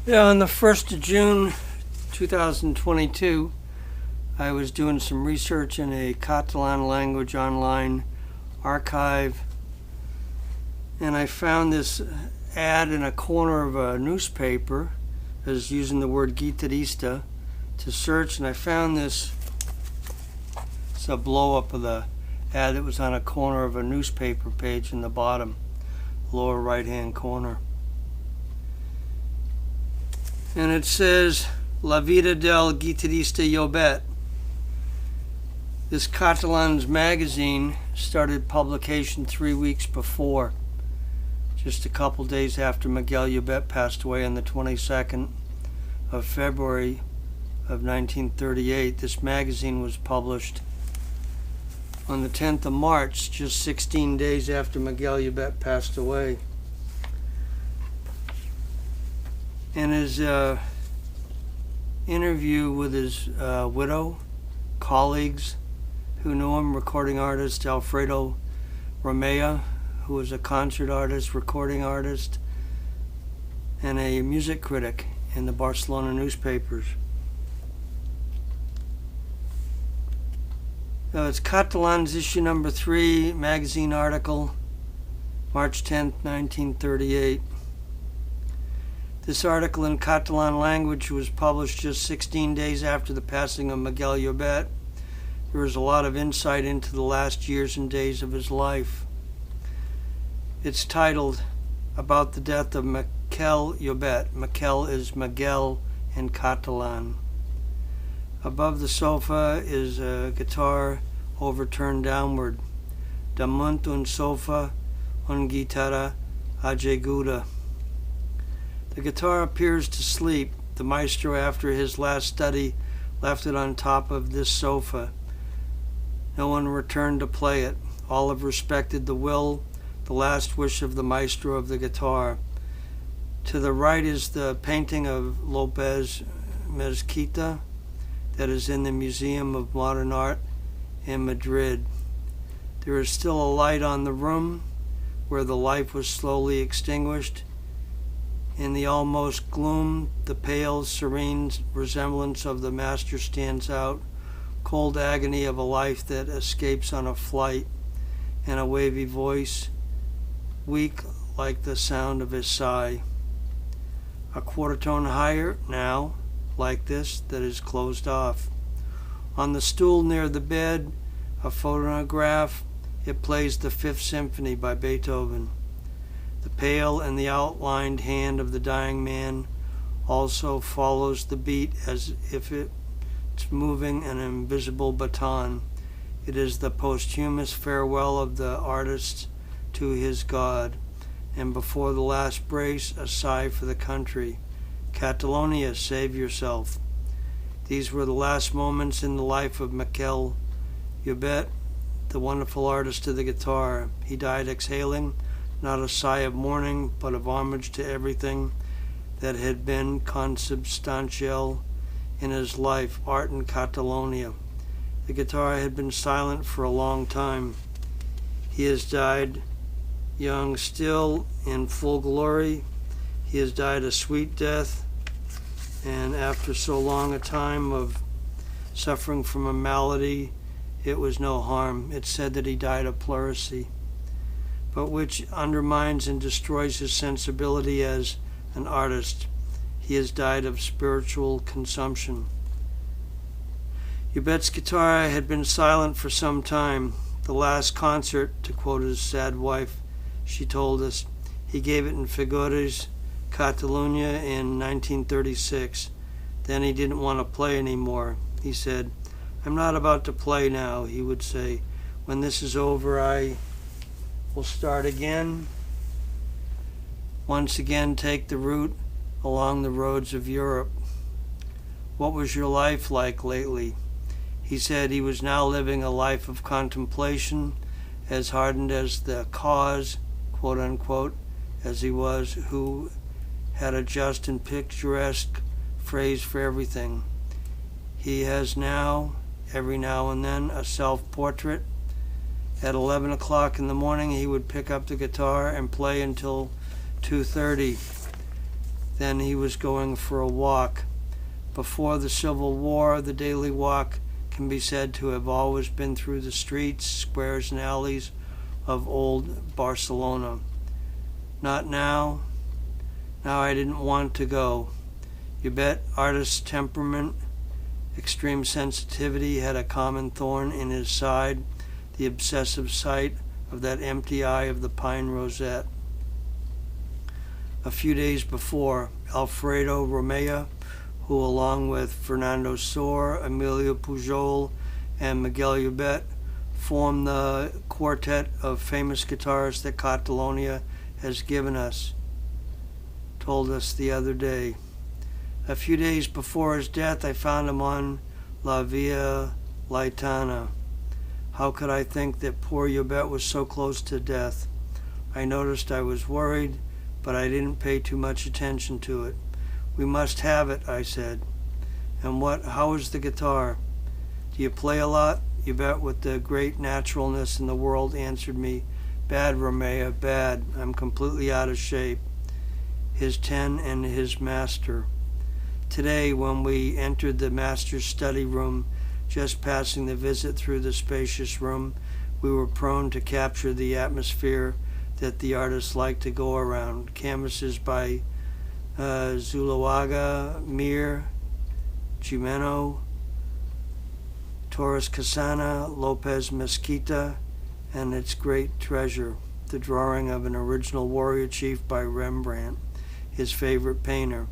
Yeah, on the 1st of June 2022, I was doing some research in a Catalan language online archive, and I found this ad in a corner of a newspaper. I was using the word guitarista to search, and I found this. It's a blow-up of the ad that was on a corner of a newspaper page in the bottom lower right-hand corner. And it says, La vida del guitarista Llobet. This CATALANS magazine started publication 3 weeks before, just a couple days after Miquel Llobet passed away on the 22nd of February of 1938. This magazine was published on the 10th of March, just 16 days after Miquel Llobet passed away. In his interview with his widow, colleagues who knew him, recording artist Alfredo Romea, who was a concert artist, recording artist, and a music critic in the Barcelona newspapers. It's CATALANS issue number 3, magazine article, March 10th, 1938. This article in Catalan language was published just 16 days after the passing of Miquel Llobet. There was a lot of insight into the last years and days of his life. It's titled, About the Death of Miquel Llobet. Miquel is Miguel in Catalan. Above the sofa is a guitar overturned downward. Damunt un sofa, un guitarra ajaguda. The guitar appears to sleep. The maestro, after his last study, left it on top of this sofa. No one returned to play it. All have respected the will, the last wish of the maestro of the guitar. To the right is the painting of Lopez Mezquita that is in the Museum of Modern Art in Madrid. There is still a light on the room where the life was slowly extinguished. In the almost gloom, the pale, serene resemblance of the master stands out, cold agony of a life that escapes on a flight, and a wavy voice, weak like the sound of his sigh. A quarter tone higher now, like this, that is closed off. On the stool near the bed, a phonograph. It plays the Fifth Symphony by Beethoven. The pale and the outlined hand of the dying man also follows the beat as if it's moving an invisible baton. It is the posthumous farewell of the artist to his God. And before the last brace, a sigh for the country. Catalonia, save yourself. These were the last moments in the life of Miquel Llobet, the wonderful artist of the guitar. He died exhaling not a sigh of mourning, but of homage to everything that had been consubstantial in his life, art in Catalonia. The guitar had been silent for a long time. He has died young still, in full glory. He has died a sweet death, and after so long a time of suffering from a malady, it was no harm. It's said that he died of pleurisy, but which undermines and destroys his sensibility as an artist. He has died of spiritual consumption. Llobet's guitar had been silent for some time. The last concert, to quote his sad wife, she told us, he gave it in Figueres, Catalunya in 1936. Then he didn't want to play anymore. He said, I'm not about to play now, he would say. When this is over, I will start again. Once again, take the route along the roads of Europe. What was your life like lately? He said he was now living a life of contemplation, as hardened as the cause, quote unquote, as he was, who had a just and picturesque phrase for everything. He has now, every now and then, a self-portrait. At 11 o'clock in the morning, he would pick up the guitar and play until 2:30. Then he was going for a walk. Before the Civil War, the daily walk can be said to have always been through the streets, squares, and alleys of old Barcelona. Not now. Now I didn't want to go. Llobet, artist's temperament, extreme sensitivity, had a common thorn in his side, the obsessive sight of that empty eye of the pine rosette. A few days before, Alfredo Romea, who along with Fernando Sor, Emilio Pujol, and Miquel Llobet formed the quartet of famous guitarists that Catalonia has given us, told us the other day. A few days before his death, I found him on La Via Laetana. How could I think that poor Llobet was so close to death? I noticed I was worried, but I didn't pay too much attention to it. We must have it, I said. And how is the guitar? Do you play a lot? Llobet, with the great naturalness in the world, answered me, Bad, Romea, bad. I'm completely out of shape. His 10 and his master. Today, when we entered the master's study room, just passing the visit through the spacious room, we were prone to capture the atmosphere that the artists like to go around. Canvases by Zuloaga, Mir, Jimeno, Torres Casana, Lopez Mesquita, and its great treasure, the drawing of an original warrior chief by Rembrandt, his favorite painter,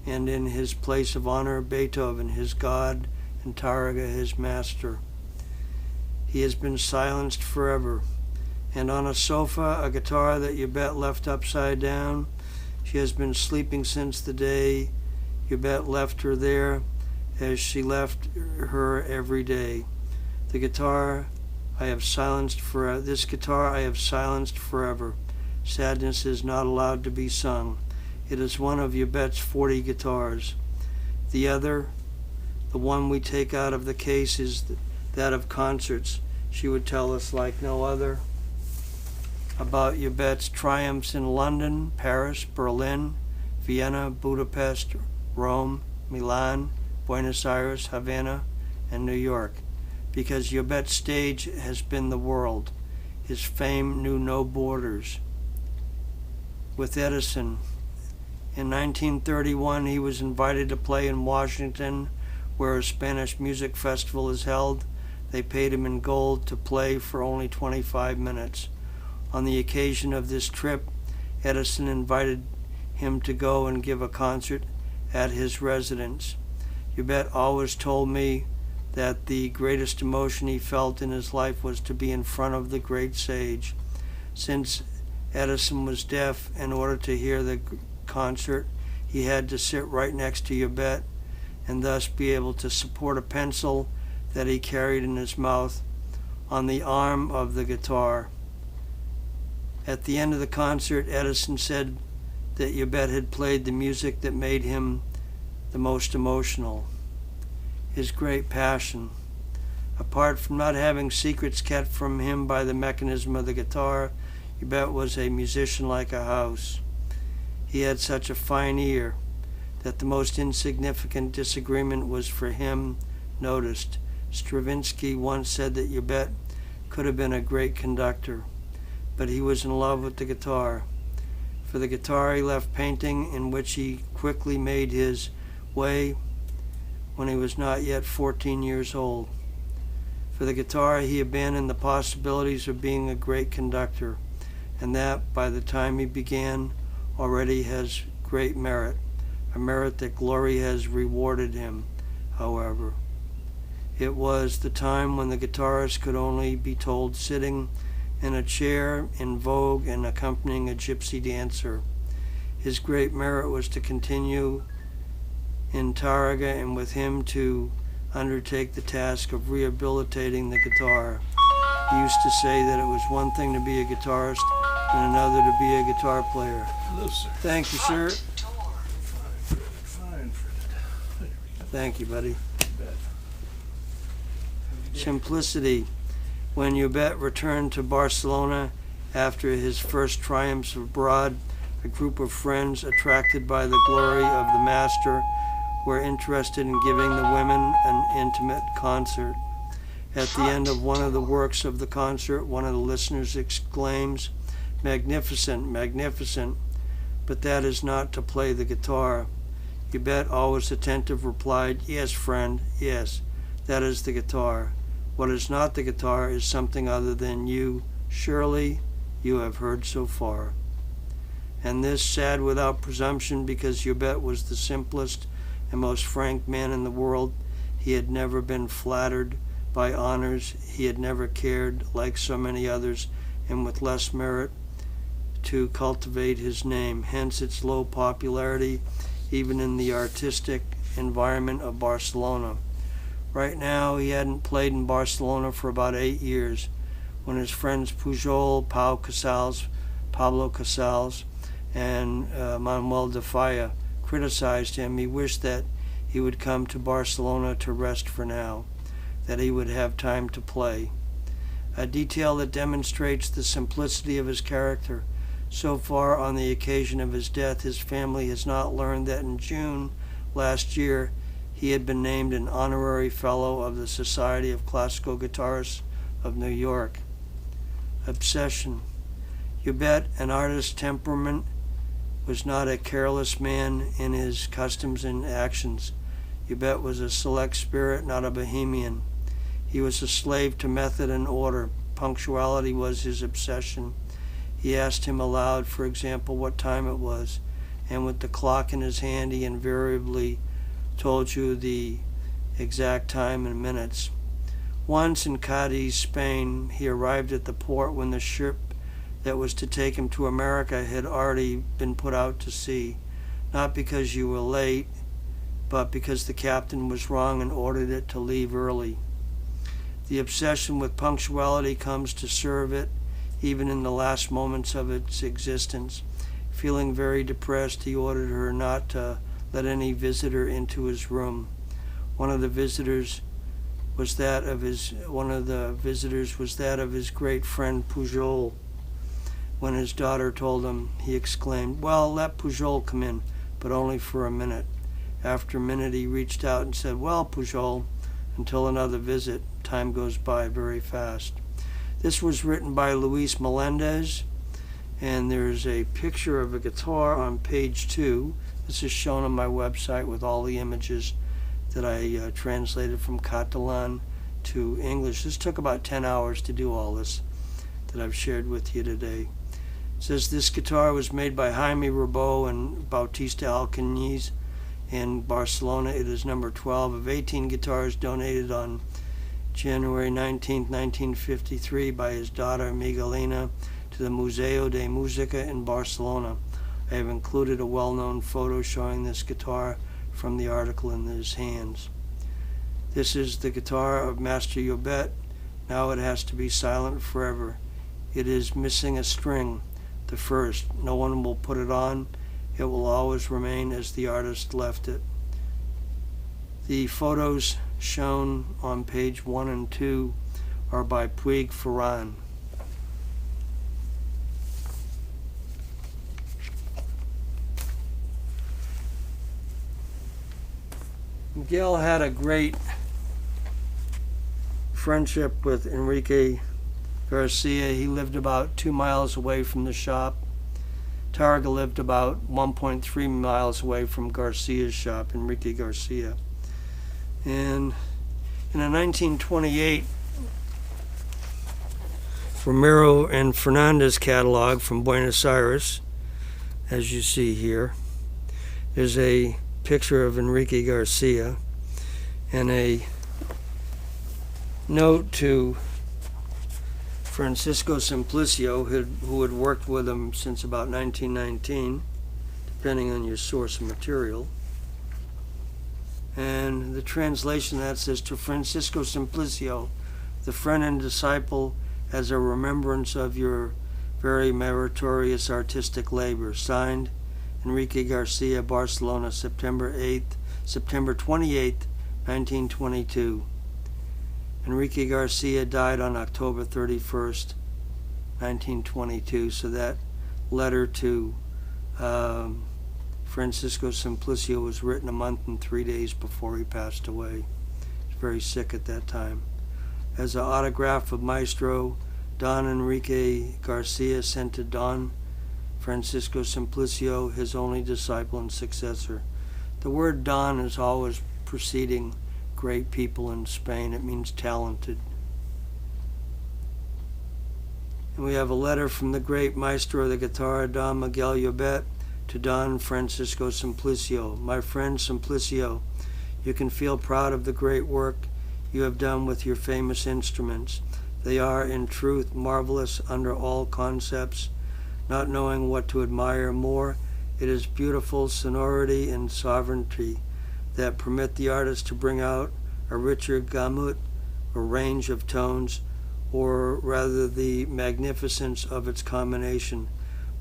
and in his place of honor, Beethoven, his god, and Tarrega, his master. He has been silenced forever. And on a sofa, a guitar that Llobet left upside down. She has been sleeping since the day Llobet left her there, as she left her every day. The guitar I have silenced forever. This guitar I have silenced forever. Sadness is not allowed to be sung. It is one of Llobet's 40 guitars. The other, the one we take out of the case, is that of concerts. She would tell us like no other about Llobet's triumphs in London, Paris, Berlin, Vienna, Budapest, Rome, Milan, Buenos Aires, Havana, and New York, because Llobet's stage has been the world. His fame knew no borders. With Edison, in 1931, he was invited to play in Washington, where a Spanish music festival is held. They paid him in gold to play for only 25 minutes. On the occasion of this trip, Edison invited him to go and give a concert at his residence. Llobet always told me that the greatest emotion he felt in his life was to be in front of the great sage. Since Edison was deaf, in order to hear the concert, he had to sit right next to Llobet and thus be able to support a pencil that he carried in his mouth on the arm of the guitar. At the end of the concert, Edison said that Llobet had played the music that made him the most emotional. His great passion. Apart from not having secrets kept from him by the mechanism of the guitar, Llobet was a musician like a house. He had such a fine ear that the most insignificant disagreement was for him noticed. Stravinsky once said that Llobet could have been a great conductor, but he was in love with the guitar. For the guitar he left painting, in which he quickly made his way when he was not yet 14 years old. For the guitar he abandoned the possibilities of being a great conductor, and that, by the time he began, already has great merit, a merit that glory has rewarded him, however. It was the time when the guitarist could only be told sitting in a chair in vogue and accompanying a gypsy dancer. His great merit was to continue in Tarrega and with him to undertake the task of rehabilitating the guitar. He used to say that it was one thing to be a guitarist and another to be a guitar player. Hello, sir. Thank you, sir. Fine, Fred. Thank you, buddy. You bet. Simplicity. When Llobet returned to Barcelona after his first triumphs abroad, A group of friends attracted by the glory of the master were interested in giving the women an intimate concert. At the end of one of the works of the concert, one of the listeners exclaims, "Magnificent, magnificent," but that is not to play the guitar. Llobet, always attentive, replied, "Yes, friend, yes, that is the guitar. What is not the guitar is something other than you, surely, you have heard so far." And this, sad without presumption, because Llobet was the simplest and most frank man in the world. He had never been flattered by honors. He had never cared, like so many others, and with less merit, to cultivate his name, hence its low popularity, even in the artistic environment of Barcelona. Right now, he hadn't played in Barcelona for about 8 years. When his friends Pujol, Pablo Casals, and Manuel de Falla criticized him, he wished that he would come to Barcelona to rest for now, that he would have time to play. A detail that demonstrates the simplicity of his character. So far, on the occasion of his death, his family has not learned that in June last year he had been named an honorary fellow of the Society of Classical Guitarists of New York. Obsession. Llobet, an artist's temperament, was not a careless man in his customs and actions. Llobet was a select spirit, not a bohemian. He was a slave to method and order. Punctuality was his obsession. He asked him aloud, for example, what time it was, and with the clock in his hand he invariably told you the exact time in minutes. Once in Cadiz, Spain, he arrived at the port when the ship that was to take him to America had already been put out to sea, not because you were late, but because the captain was wrong and ordered it to leave early. The obsession with punctuality comes to serve it even in the last moments of its existence. Feeling very depressed, he ordered her not to let any visitor into his room. One of the visitors was that of his great friend Pujol. When his daughter told him, he exclaimed, "Well, let Pujol come in, but only for a minute." After a minute, he reached out and said, "Well, Pujol, until another visit. Time goes by very fast." This was written by Luis Melendez, and there's a picture of a guitar on page 2. This is shown on my website with all the images that I translated from Catalan to English. This took about 10 hours to do all this that I've shared with you today. It says this guitar was made by Jaime Rabot and Bautista Alcañiz in Barcelona. It is number 12 of 18 guitars donated on January 19, 1953 by his daughter Miguelina to the Museo de Música in Barcelona. I have included a well-known photo showing this guitar from the article in his hands. This is the guitar of Master Llobet. Now it has to be silent forever. It is missing a string, the first. No one will put it on. It will always remain as the artist left it. The photos shown on page 1 and 2 are by Puig Ferran. Miguel had a great friendship with Enrique Garcia. He lived about 2 miles away from the shop. Tarrega lived about 1.3 miles away from Garcia's shop, Enrique Garcia. And in a 1928 Romero and Fernandez catalog from Buenos Aires, as you see here, there's a picture of Enrique Garcia and a note to Francisco Simplicio, who had worked with him since about 1919, depending on your source of material. And the translation of that says, "To Francisco Simplicio, the friend and disciple, as a remembrance of your very meritorious artistic labor." Signed, Enrique Garcia, Barcelona, September 28th, 1922. Enrique Garcia died on October 31st, 1922, so that letter to Francisco Simplicio was written a month and 3 days before he passed away. He was very sick at that time. As an autograph of Maestro, Don Enrique Garcia sent to Don Francisco Simplicio, his only disciple and successor. The word Don is always preceding great people in Spain. It means talented. And we have a letter from the great Maestro of the guitar, Don Miquel Llobet, to Don Francisco Simplicio. My friend Simplicio, you can feel proud of the great work you have done with your famous instruments. They are, in truth, marvelous under all concepts. Not knowing what to admire more, it is beautiful sonority and sovereignty that permit the artist to bring out a richer gamut, or range of tones, or rather the magnificence of its combination,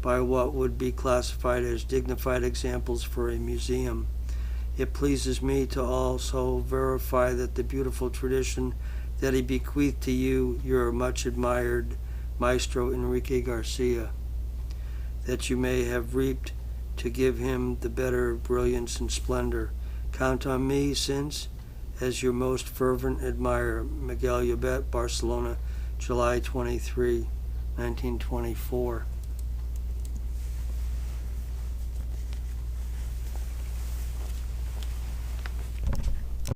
by what would be classified as dignified examples for a museum. It pleases me to also verify that the beautiful tradition that he bequeathed to you, your much admired Maestro Enrique Garcia, that you may have reaped to give him the better brilliance and splendor. Count on me since, as your most fervent admirer, Miquel Llobet, Barcelona, July 23, 1924.